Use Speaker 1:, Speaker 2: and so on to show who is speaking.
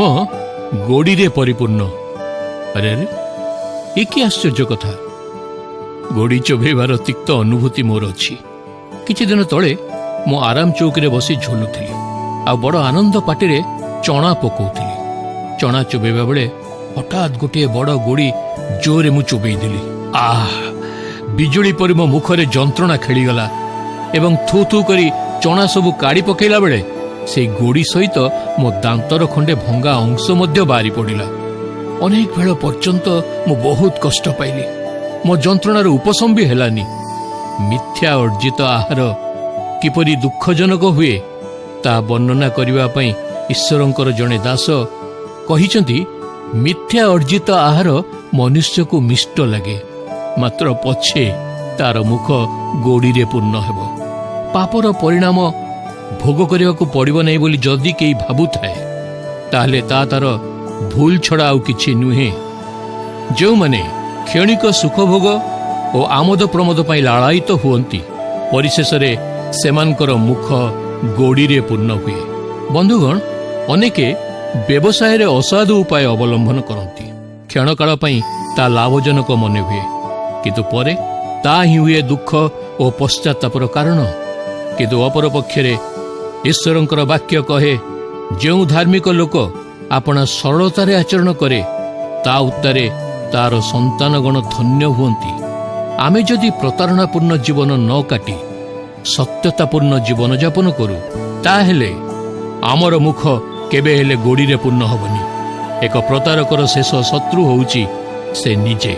Speaker 1: ମୁହଁ ଗୋଡ଼ିରେ ପରିପୂର୍ଣ୍ଣ। ଆରେ ଆରେ ଏ କି ଆଶ୍ଚର୍ଯ୍ୟ କଥା! ଗୋଡ଼ି ଚୋବେଇବାର ତିକ୍ତ ଅନୁଭୂତି ମୋର ଅଛି। କିଛି ଦିନ ତଳେ ମୁଁ ଆରାମ ଚୌକିରେ ବସି ଝୁଲୁଥିଲି ଆଉ ବଡ଼ ଆନନ୍ଦ ପାଟିରେ ଚଣା ପକାଉଥିଲି। ଚଣା ଚୋବେଇବା ବେଳେ ହଠାତ୍ ଗୋଟିଏ ବଡ଼ ଗୋଡ଼ି ଜୋରରେ ମୁଁ ଚୋବେଇ ଦେଲି। ବିଜୁଳି ପରି ମୋ ମୁଖରେ ଯନ୍ତ୍ରଣା ଖେଳିଗଲା ଏବଂ ଥୁ ଥୁ କରି ଚଣା ସବୁ କାଢ଼ି ପକାଇଲା ବେଳେ ସେଇ ଗୋଡ଼ି ସହିତ ମୋ ଦାନ୍ତର ଖଣ୍ଡେ ଭଙ୍ଗା ଅଂଶ ମଧ୍ୟ ବାହାରି ପଡ଼ିଲା। ଅନେକ ବେଳ ପର୍ଯ୍ୟନ୍ତ ମୁଁ ବହୁତ କଷ୍ଟ ପାଇଲି। ମୋ ଯନ୍ତ୍ରଣାର ଉପଶମ ବି ହେଲାନି। ମିଥ୍ୟା ଅର୍ଜିତ ଆହାର କିପରି ଦୁଃଖଜନକ ହୁଏ ତାହା ବର୍ଣ୍ଣନା କରିବା ପାଇଁ ଈଶ୍ୱରଙ୍କର ଜଣେ ଦାସ କହିଛନ୍ତି, ମିଥ୍ୟା ଅର୍ଜିତ ଆହାର ମନୁଷ୍ୟକୁ ମିଷ୍ଟ ଲାଗେ, ମାତ୍ର ପଛେ ତାର ମୁଖ ଗୋଡ଼ିରେ ପୂର୍ଣ୍ଣ ହେବ। ପାପର ପରିଣାମ ଭୋଗ କରିବାକୁ ପଡ଼ିବ ନାହିଁ ବୋଲି ଯଦି କେହି ଭାବୁଥାଏ, ତାହେଲେ ତାର ଭୁଲ ଛଡ଼ା ଆଉ କିଛି ନୁହେଁ। ଯେଉଁମାନେ କ୍ଷଣିକ ସୁଖଭୋଗ ଓ ଆମୋଦ ପ୍ରମୋଦ ପାଇଁ ଲାଳାୟିତ ହୁଅନ୍ତି, ପରିଶେଷରେ ସେମାନଙ୍କର ମୁଖ ଗୋଡ଼ିରେ ପୂର୍ଣ୍ଣ ହୁଏ। ବନ୍ଧୁଗଣ, ଅନେକେ ବ୍ୟବସାୟରେ ଅସାଧୁ ଉପାୟ ଅବଲମ୍ବନ କରନ୍ତି। କ୍ଷଣକାଳ ପାଇଁ ତା ଲାଭଜନକ ମନେ ହୁଏ, କିନ୍ତୁ ପରେ ତାହା ହିଁ ହୁଏ ଦୁଃଖ ଓ ପଶ୍ଚାତ୍ତାପର କାରଣ। କିନ୍ତୁ ଅପରପକ୍ଷରେ ଈଶ୍ୱରଙ୍କର ବାକ୍ୟ କହେ, ଯେଉଁ ଧାର୍ମିକ ଲୋକ ଆପଣା ସରଳତାରେ ଆଚରଣ କରେ, ତା ଉତ୍ତାରେ ତାର ସନ୍ତାନଗଣ ଧନ୍ୟ ହୁଅନ୍ତି। ଆମେ ଯଦି ପ୍ରତାରଣାପୂର୍ଣ୍ଣ ଜୀବନ ନ କାଟି ସତ୍ୟତାପୂର୍ଣ୍ଣ ଜୀବନଯାପନ କରୁ, ତାହେଲେ ଆମର ମୁଖ କେବେ ହେଲେ ଗୋଡ଼ିରେ ପୂର୍ଣ୍ଣ ହେବନି। ଏକ ପ୍ରତାରକର ଶେଷ ଶତ୍ରୁ ହେଉଛି ସେ ନିଜେ।